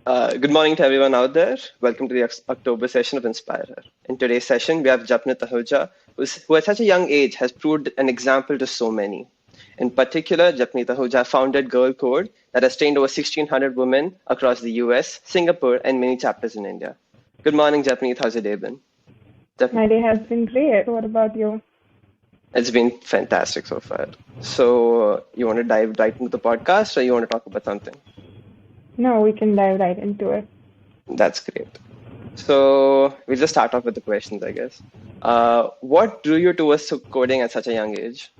Good morning to everyone out there. Welcome to the October session of Inspiher. In today's session, we have Japnit Ahuja, who at such a young age has proved an example to so many. In particular, Japnit Ahuja founded Girl Code that has trained over 1,600 women across the US, Singapore, and many chapters in India. Good morning, Japnit. How's your day been? My day has been great. What about you? It's been fantastic so far. So, you want to dive right into the podcast or you want to talk about something? No, we can dive right into it. That's great. So we'll just start off with the questions, I guess. What drew you towards coding at such a young age?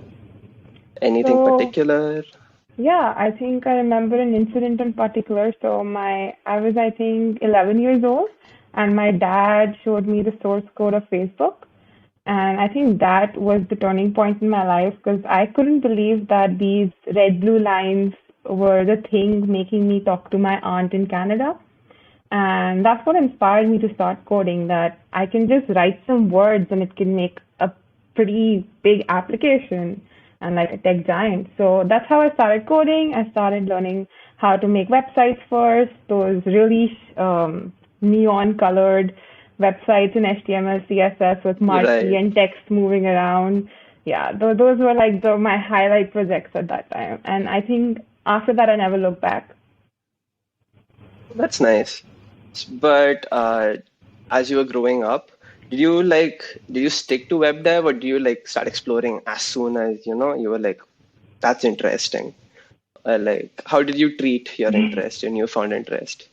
Anything So, particular? yeah, I think I remember an incident in particular. I was, I think, 11 years old, and my dad showed me the source code of Facebook. And I think that was the turning point in my life because I couldn't believe that these red blue lines were the thing making me talk to my aunt in Canada. And that's what inspired me to start coding, that I can just write some words and it can make a pretty big application and like a tech giant. So that's how I started coding. I started learning how to make websites first, those really neon colored websites in HTML, CSS with marquee Right. and text moving around. Yeah, those were like my highlight projects at that time. And I think after that, I never looked back. That's nice. But as you were growing up, did you stick to web dev or do you like start exploring as soon as you were like, that's interesting? Like, how did you treat your interest, your newfound interest?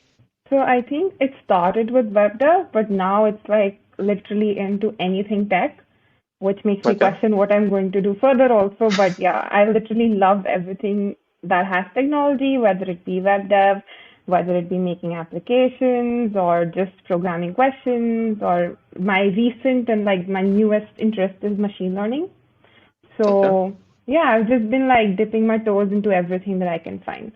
So I think it started with web dev, but now it's like literally into anything tech, which makes me Okay. question what I'm going to do further also. But yeah, I literally love everything that has technology, whether it be web dev, whether it be making applications or just programming questions, or my recent and like my newest interest is machine learning. Okay. So yeah, I've just been like dipping my toes into everything that I can find.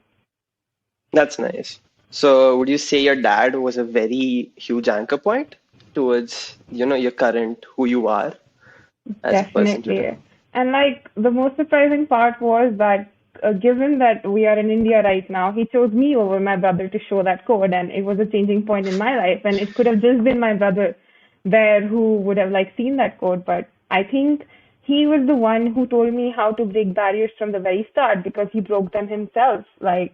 That's nice. So would you say your dad was a very huge anchor point towards, your current who you are as a person today? Definitely. And like the most surprising part was that given that we are in India right now, he chose me over my brother to show that code, and it was a changing point in my life. And it could have just been my brother there who would have like seen that code, but I think he was the one who told me how to break barriers from the very start because he broke them himself. Like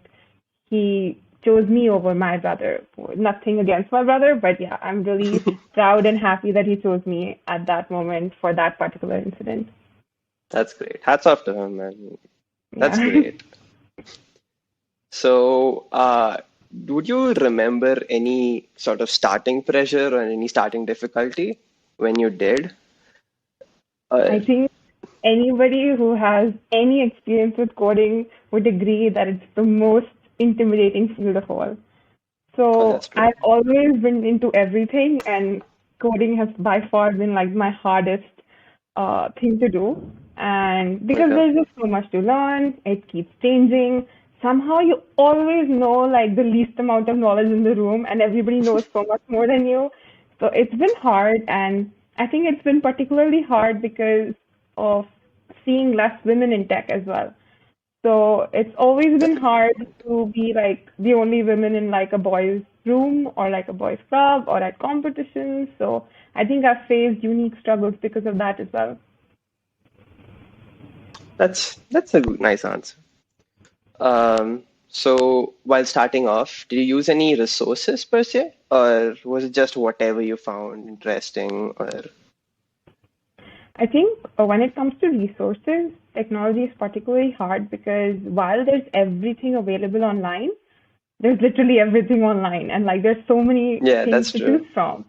he chose me over my brother. Nothing against my brother, but yeah, I'm really proud and happy that he chose me at that moment for that particular incident. That's great. Hats off to him, man. That's Yeah. great. So, would you remember any sort of starting pressure or any starting difficulty when you did? I Uh, think anybody who has any experience with coding would agree that it's the most intimidating field of all. oh, So that's true. I've always been into everything, and coding has by far been like my hardest thing to do. And because Okay. there's just so much to learn, it keeps changing. Somehow you always know like the least amount of knowledge in the room, and everybody knows so much more than you. So it's been hard, and I think it's been particularly hard because of seeing less women in tech as well. So it's always That's been a good hard point. to be like the only women in like a boys' room or like a boys' club or at competitions. So I think I've faced unique struggles because of that as well. That's a nice answer. So while starting off, did you use any resources per se, or was it just whatever you found interesting? Or I think when it comes to resources, technology is particularly hard because while there's everything available online, there's literally everything online and like there's so many yeah, things that's to choose true. from.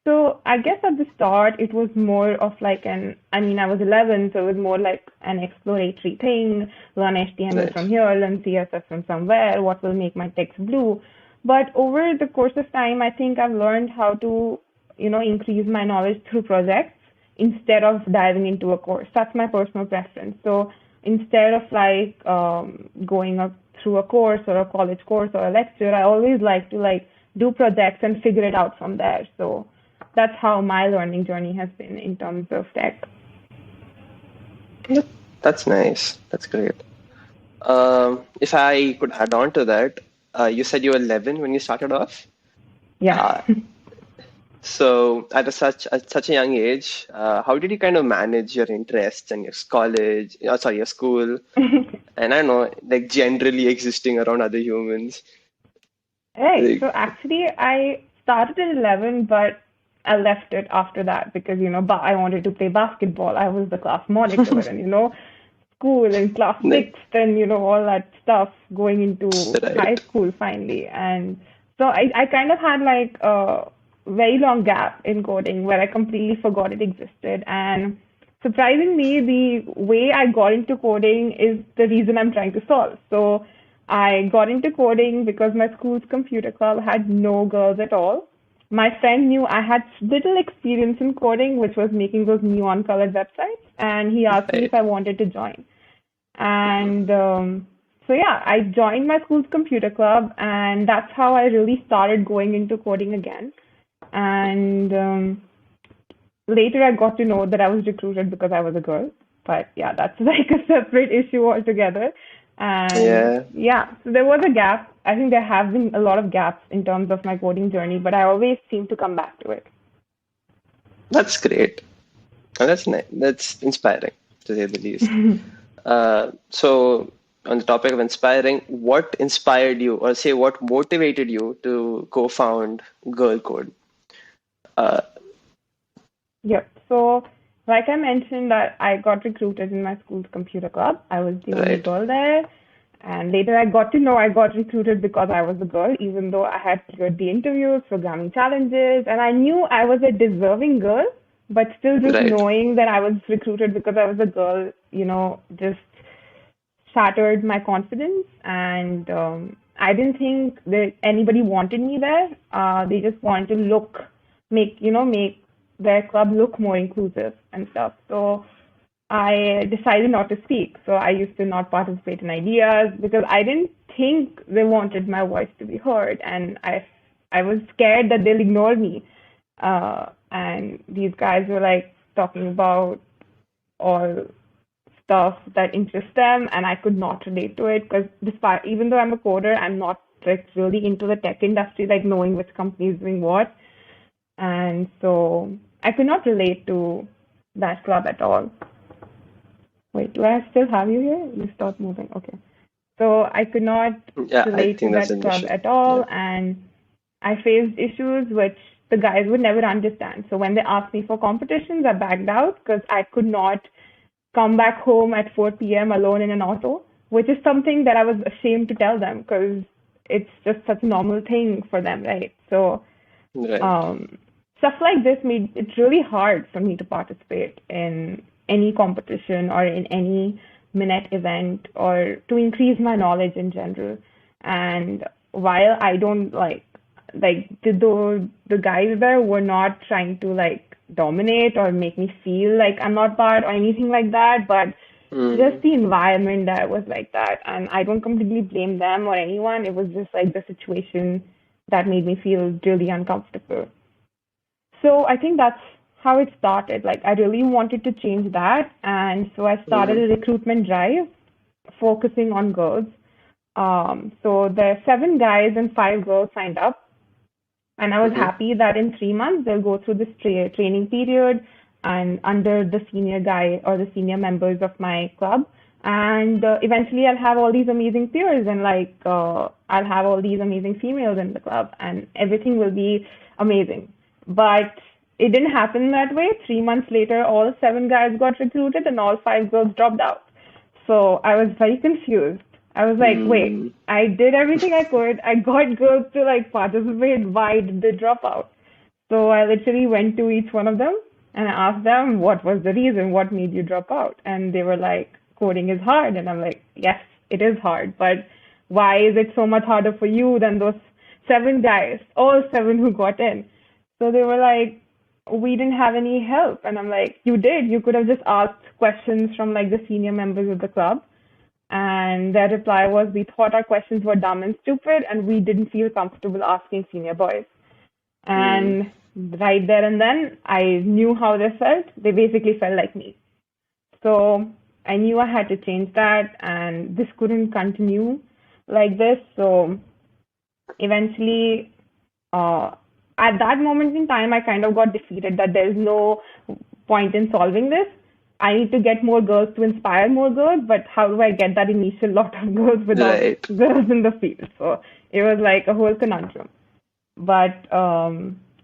So I guess at the start it was more of like I mean I was 11, so it was more like an exploratory thing, learn HTML Right. from here, learn CSS from somewhere, what will make my text blue. But over the course of time, I think I've learned how to, increase my knowledge through projects instead of diving into a course. That's my personal preference. So instead of like going up through a course or a college course or a lecture, I always like to like do projects and figure it out from there. So that's how my learning journey has been in terms of tech. Yep, that's nice. That's great. If I could add on to that, You said you were 11 when you started off. Yeah. Uh, so at such a young age, how did you kind of manage your interests and your college, sorry, your school, and I don't know, like generally existing around other humans? Right. Like, So actually, I started at 11, but I left it after that because, I wanted to play basketball. I was the class monitor and, school and class like, sixth and, all that stuff going into high right, school finally. And so I kind of had like a very long gap in coding where I completely forgot it existed. And surprisingly, the way I got into coding is the reason I'm trying to solve. So I got into coding because my school's computer club had no girls at all. My friend knew I had little experience in coding, which was making those neon colored websites, and he asked me if right. I wanted to join. And so, yeah, I joined my school's computer club, and that's how I really started going into coding again. And later, I got to know that I was recruited because I was a girl. But yeah, that's like a separate issue altogether. And Yeah, yeah, so there was a gap. I think there have been a lot of gaps in terms of my coding journey, but I always seem to come back to it. that's great. And that's nice. That's inspiring, to say the least. So, on the topic of inspiring, what inspired you, or say what motivated you to co-found Girl Code? Uh, Yep. So, like I mentioned, that I got recruited in my school's computer club. I was the only right, girl there. And later I got to know I got recruited because I was a girl, even though I had cleared the interviews, programming challenges, and I knew I was a deserving girl, but still just right. knowing that I was recruited because I was a girl, just shattered my confidence. And I didn't think that anybody wanted me there. They just wanted to make their club look more inclusive and stuff. So I decided not to speak. So I used to not participate in ideas because I didn't think they wanted my voice to be heard, and I was scared that they'll ignore me. And these guys were like talking about all stuff that interests them, and I could not relate to it because despite even though I'm a coder, I'm not like really into the tech industry, like knowing which company is doing what, and so I could not relate to that club at all. Wait, do I still have you here? You stopped moving. Okay. So I could not Yeah, I relate to think that's that an club issue. at Yeah. all, and I faced issues which the guys would never understand. So when they asked me for competitions, I backed out because I could not come back home at 4 p.m. alone in an auto, which is something that I was ashamed to tell them because it's just such a normal thing for them, right? So Right. um, stuff like this made it really hard for me to participate in any competition or in any minute event or to increase my knowledge in general. And while I don't the guys there were not trying to like dominate or make me feel like I'm not part or anything like that, but just Mm, the environment that was like that. And I don't completely blame them or anyone. It was just like the situation that made me feel really uncomfortable. So I think that's how it started. Like I really wanted to change that, and so I started mm, a recruitment drive focusing on girls. So there are 7 guys and 5 girls signed up, and I was mm-hmm. happy that in 3 months they'll go through this training period and under the senior guy or the senior members of my club. And eventually I'll have all these amazing peers and I'll have all these amazing females in the club and everything will be amazing. But it didn't happen that way. 3 months later, all 7 guys got recruited and all 5 girls dropped out. So I was very confused. I was like, wait, Mm, I did everything I could. I got girls to like participate. Why did they drop out? So I literally went to each one of them and I asked them what was the reason, what made you drop out? And they were like, coding is hard. And I'm like, yes, it is hard, but why is it so much harder for you than those 7 guys, all 7 who got in? So they were like, we didn't have any help. And I'm like, you did. You could have just asked questions from like the senior members of the club. And their reply was, we thought our questions were dumb and stupid, and we didn't feel comfortable asking senior boys. mm, And right there and then, I knew how they felt. They basically felt like me. So I knew I had to change that, and this couldn't continue like this. So eventually, uh, at that moment in time, I kind of got defeated that there's no point in solving this. I need to get more girls to inspire more girls, but how do I get that initial lot of girls without Right. girls in the field? So it was like a whole conundrum. But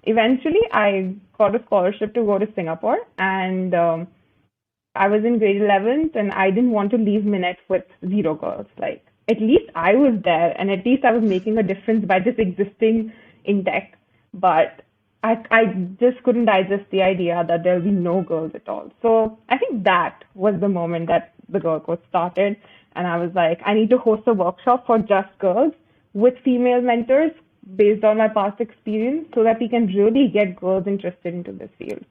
eventually, I got a scholarship to go to Singapore, and I was in grade 11th, and I didn't want to leave Minute with zero girls. Like, at least I was there, and at least I was making a difference by just existing in tech. But I just couldn't digest the idea that there'll be no girls at all. So I think that was the moment that the girl code started. And I was like, I need to host a workshop for just girls with female mentors based on my past experience so that we can really get girls interested into this field.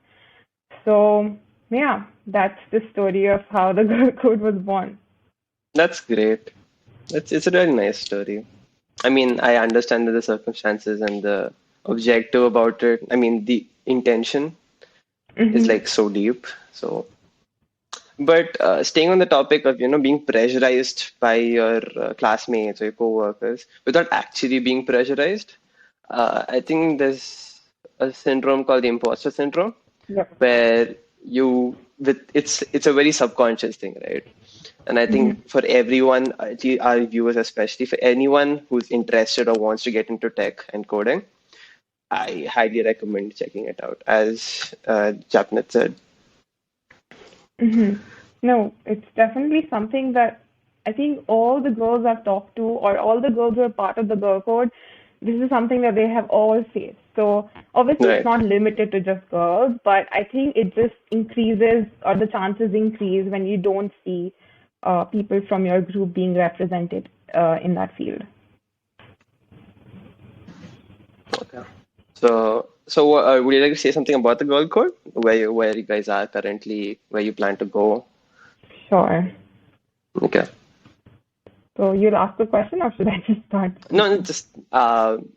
So yeah, that's the story of how the girl code was born. That's great. It's a very nice story. I mean, I understand that the circumstances and the objective about it. I mean, the intention is Hmm. like so deep. So, but staying on the topic of being pressurized by your classmates or your coworkers without actually being pressurized, I think there's a syndrome called the imposter syndrome Yep. where it's a very subconscious thing, right? And I Hmm. think for everyone, our viewers especially, for anyone who's interested or wants to get into tech and coding, I highly recommend checking it out. As Japnit said, Hmm. No, it's definitely something that I think all the girls I've talked to, or all the girls who are part of the girl code, this is something that they have all faced. So obviously, it's right? not limited to just girls, but I think it just increases, or the chances increase when you don't see people from your group being represented in that field. Okay. So, would you like to say something about the Gold Code, where you guys are currently, where you plan to go? Sure. Okay. So you'll ask the question, or should I just start No, speaking? just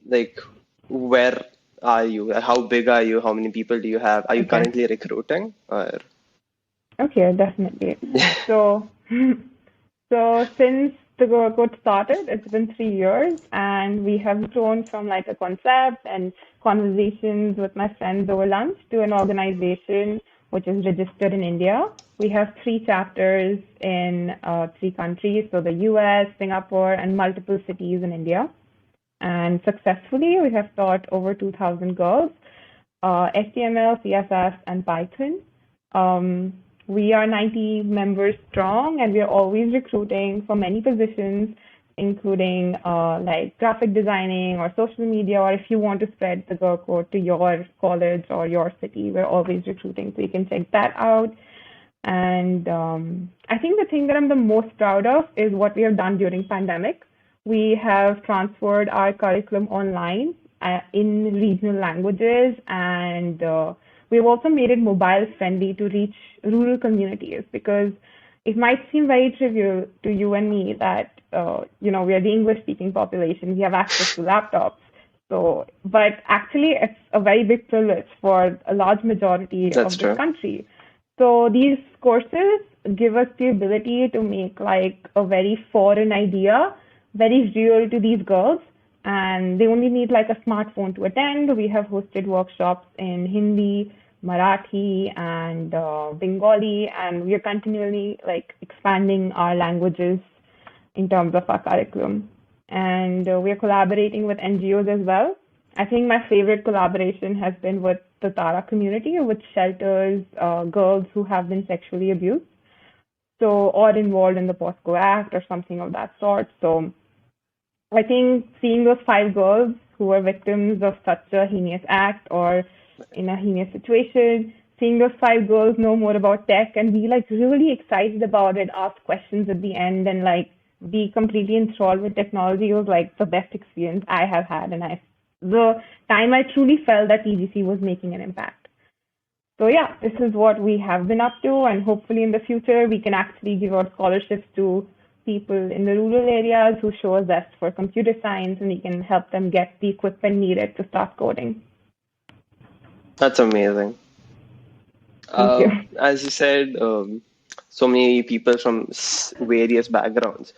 like where are you? How big are you? How many people do you have? Are you Okay. currently recruiting or? Okay, definitely. So, so since the code started, it's been 3 years, and we have grown from like a concept and conversations with my friends over lunch to an organization which is registered in India. We have three chapters in three countries, so the US, Singapore, and multiple cities in India. And successfully, we have taught over 2,000 girls HTML, CSS, and Python. Um, we are 90 members strong, and we are always recruiting for many positions, including like graphic designing or social media, or if you want to spread the girl code to your college or your city, we're always recruiting. So you can check that out. And I think the thing that I'm the most proud of is what we have done during pandemic. We have transferred our curriculum online in regional languages, and we've also made it mobile friendly to reach rural communities because it might seem very trivial to you and me that we are the English speaking population, we have access to laptops. So, but actually, it's a very big privilege for a large majority That's of this true. country. So these courses give us the ability to make like a very foreign idea very real to these girls, and they only need like a smartphone to attend. We have hosted workshops in Hindi, Marathi, and Bengali, and we are continually like expanding our languages in terms of our curriculum. And we are collaborating with NGOs as well. I think my favorite collaboration has been with the Tara community, which shelters girls who have been sexually abused, so or involved in the POSCO Act or something of that sort. So I think seeing those five girls who were victims of such a heinous act or in a heinous situation, seeing those five girls know more about tech and be like really excited about it, ask questions at the end, and like be completely enthralled with technology was like the best experience I have had. And the time I truly felt that TGC was making an impact. So yeah, this is what we have been up to, and hopefully in the future we can actually give out scholarships to people in the rural areas who show a zest for computer science, and we can help them get the equipment needed to start coding. That's amazing. Thank you. As you said, so many people from various backgrounds.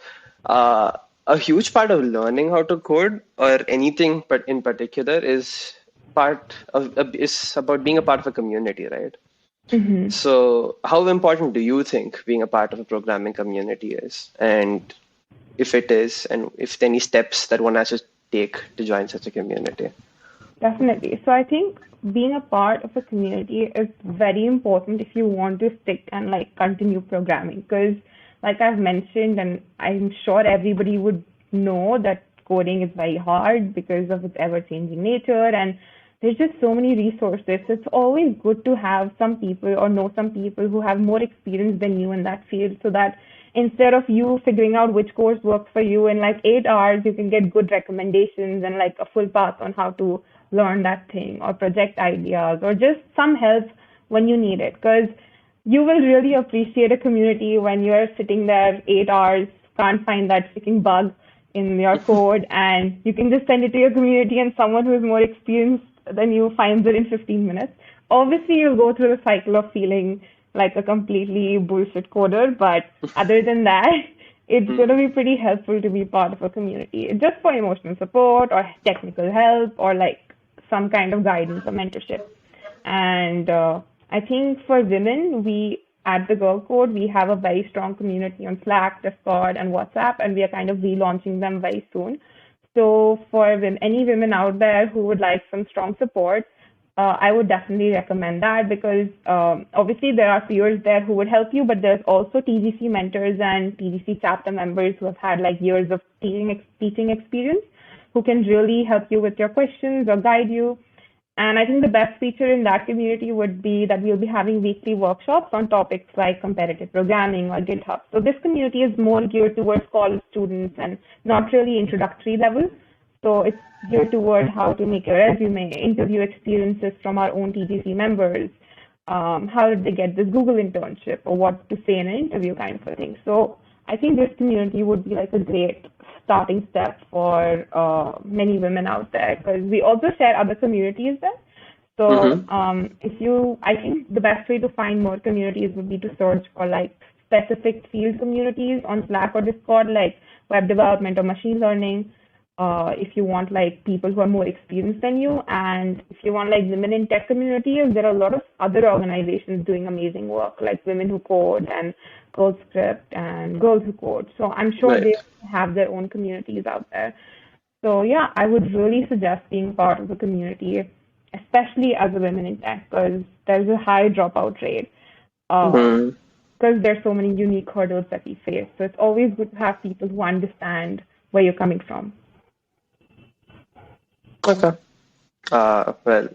Uh, a huge part of learning how to code or anything but in particular is part of is about being a part of a community, right? Hmm. So how important do you think being a part of a programming community is, and if it is, and if there any steps that one has to take to join such a community? Definitely. So I think being a part of a community is very important if you want to stick and like continue programming. Because, like I've mentioned, and I'm sure everybody would know that coding is very hard because of its ever-changing nature, and there's just so many resources. So it's always good to have some people or know some people who have more experience than you in that field, so that instead of you figuring out which course works for you in like 8 hours, you can get good recommendations and like a full path on how to learn that thing or project ideas or just some help when you need it. Because you will really appreciate a community when you're sitting there 8 hours, can't find that freaking bug in your code, and you can just send it to your community, and someone who is more experienced than you finds it in 15 minutes. Obviously, you'll go through the cycle of feeling like a completely bullshit coder, but other than that, it's going to be pretty helpful to be part of a community just for emotional support or technical help or like some kind of guidance or mentorship. And I think for women, we at the Girl Code, we have a very strong community on Slack, Discord, and WhatsApp, and we are kind of relaunching them very soon. So for any women out there who would like some strong support, I would definitely recommend that because obviously there are peers there who would help you, but there's also TGC mentors and TGC chapter members who have had like years of teaching experience who can really help you with your questions or guide you. And I think the best feature in that community would be that we'll be having weekly workshops on topics like competitive programming or GitHub. So this community is more geared towards college students and not really introductory level. So it's geared toward how to make a resume, interview experiences from our own TGC members, how did they get this Google internship, or what to say in an interview kind of a thing. So I think this community would be like a great starting step for many women out there because we also share other communities there. So Mm-hmm. I think the best way to find more communities would be to search for like specific field communities on Slack or Discord, like web development or machine learning. If you want like people who are more experienced than you, and if you want like women in tech communities, there are a lot of other organizations doing amazing work, like Women Who Code and Girls Script and Girls Who Code. So I'm sure they Right. have their own communities out there. So yeah, I would really suggest being part of the community, especially as a woman in tech, because there's a high dropout rate. Mm-hmm. Because there's so many unique hurdles that we face. So it's always good to have people who understand where you're coming from. Okay. Well,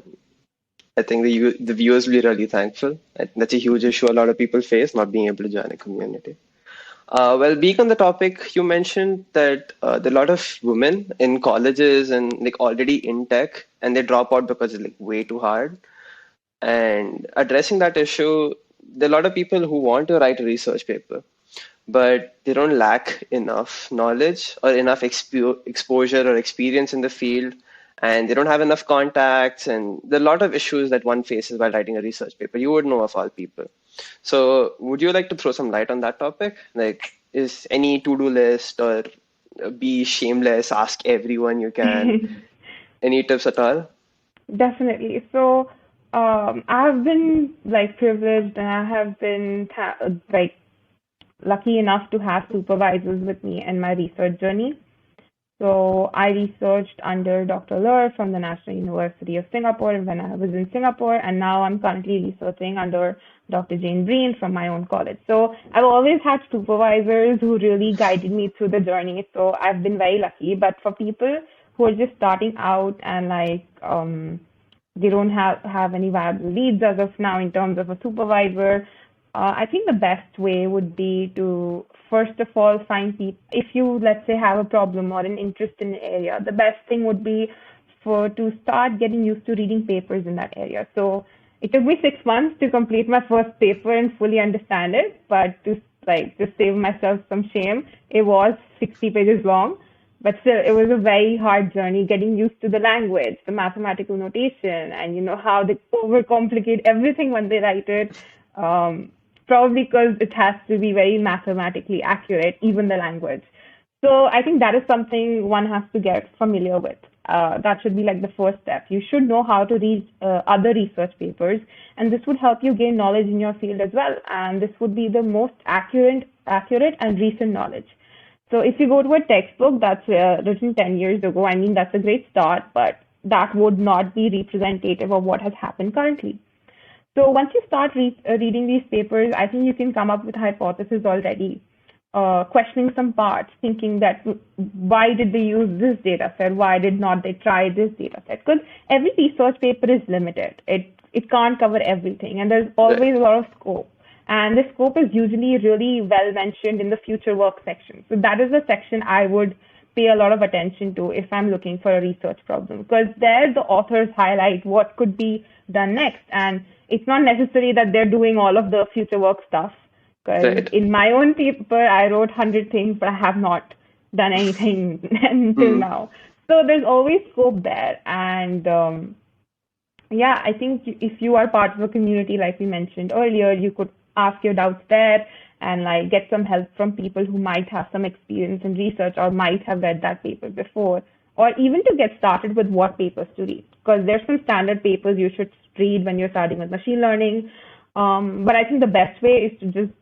I think the viewers will be really thankful. That's a huge issue a lot of people face, not being able to join a community. Well, being on the topic, you mentioned that there are a lot of women in colleges and like already in tech, and they drop out because it's like way too hard. And addressing that issue, there are a lot of people who want to write a research paper, but they don't lack enough knowledge or enough exposure or experience in the field, and they don't have enough contacts. And there are a lot of issues that one faces while writing a research paper. You would know of all people. So, would you like to throw some light on that topic? Like, is any to-do list or be shameless, ask everyone you can? Any tips at all? Definitely. So, I've been like privileged and I have been like lucky enough to have supervisors with me in my research journey. So I researched under Dr. Lur from the National University of Singapore when I was in Singapore, and now I'm currently researching under Dr. Jane Breen from my own college. So I've always had supervisors who really guided me through the journey. So I've been very lucky. But for people who are just starting out and like they don't have any viable leads as of now in terms of a supervisor, I think the best way would be to first of all find people. If you let's say have a problem or an interest in an area, the best thing would be for to start getting used to reading papers in that area. So it took me 6 months to complete my first paper and fully understand it, but to like just save myself some shame, it was 60 pages long. But still, it was a very hard journey getting used to the language, the mathematical notation, and you know how they overcomplicate everything when they write it. Um, Probably because it has to be very mathematically accurate, even the language. So I think that is something one has to get familiar with. That should be like the first step. You should know how to read other research papers, and this would help you gain knowledge in your field as well. And this would be the most accurate and recent knowledge. So if you go to a textbook that's written 10 years ago, I mean, that's a great start, but that would not be representative of what has happened currently. So once you start reading these papers, I think you can come up with hypotheses already, questioning some parts, thinking that why did they use this data set? Why did not they try this data set? Because every research paper is limited. It can't cover everything, and there's always a lot of scope. And the scope is usually really well mentioned in the future work section. So that is the section I would pay a lot of attention to if I'm looking for a research problem, because there the authors highlight what could be done next. And it's not necessary that they're doing all of the future work stuff. Because Right. in my own paper, I wrote 100 things, but I have not done anything until Hmm. now. So there's always scope there. And yeah, I think if you are part of a community, like we mentioned earlier, you could ask your doubts there and like get some help from people who might have some experience in research or might have read that paper before, or even to get started with what papers to read. Because there's some standard papers you should read when you're starting with machine learning. But I think the best way is to just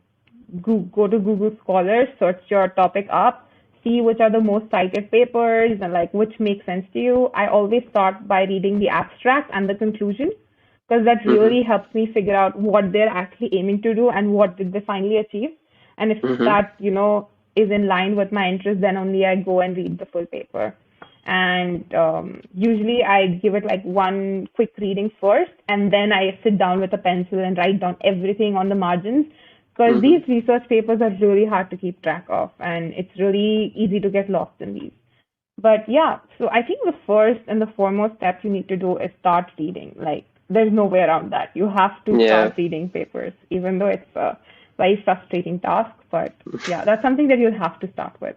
go to Google Scholar, search your topic up, see which are the most cited papers and like which makes sense to you. I always start by reading the abstract and the conclusion, because that Hmm. really helps me figure out what they're actually aiming to do and what did they finally achieve. And if Hmm. that, is in line with my interest, then only I go and read the full paper. And usually I give it like one quick reading first, and then I sit down with a pencil and write down everything on the margins, because Hmm. these research papers are really hard to keep track of, and it's really easy to get lost in these. But yeah, so I think the first and the foremost step you need to do is start reading. Like, there's no way around that. You have to Yeah. start reading papers, even though it's a very frustrating task. But yeah, that's something that you'll have to start with.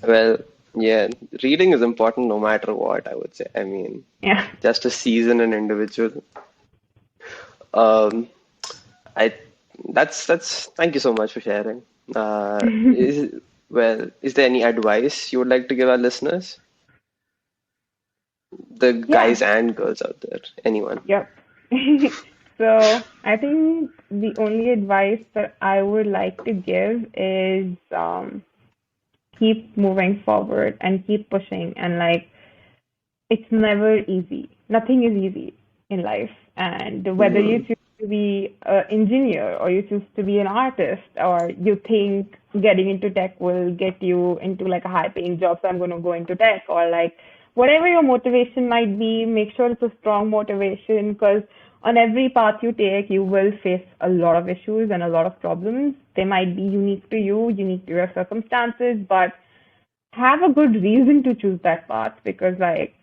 Well, yeah, reading is important no matter what, I would say. I mean, Yeah. just to season an individual. Um, I that's thank you so much for sharing. Is there any advice you would like to give our listeners? The Yeah. guys and girls out there, anyone. Yep. So I think the only advice that I would like to give is keep moving forward and keep pushing, and like it's never easy. Nothing is easy in life. And whether you Hmm. choose to be an engineer or you choose to be an artist or you think getting into tech will get you into like a high paying job, so I'm going to go into tech, or like whatever your motivation might be, make sure it's a strong motivation, because on every path you take, you will face a lot of issues and a lot of problems. They might be unique to you, unique to your circumstances, but have a good reason to choose that path, because like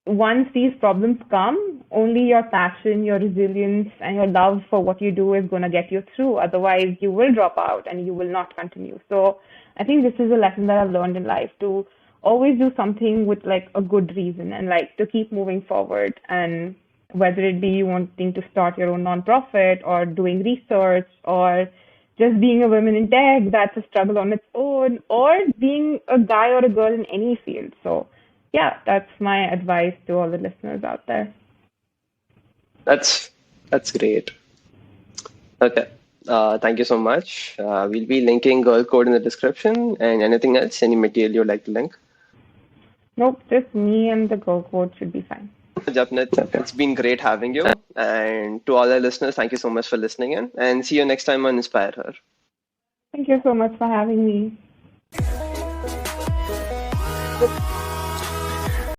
once these problems come, only your passion, your resilience, and your love for what you do is going to get you through. Otherwise, you will drop out and you will not continue. So I think this is a lesson that I've learned in life, to always do something with like a good reason and like to keep moving forward. And whether it be you wanting to start your own nonprofit or doing research or just being a woman in tech, that's a struggle on its own, or being a guy or a girl in any field. So yeah, that's my advice to all the listeners out there. That's that's great. Okay. Thank you so much. We'll be linking Girl Code in the description and anything else, any material you'd like to link. Nope, just me and the Go Code should be fine. Japnit, it's been great having you. And to all our listeners, thank you so much for listening in. And see you next time on Inspire Her. Thank you so much for having me.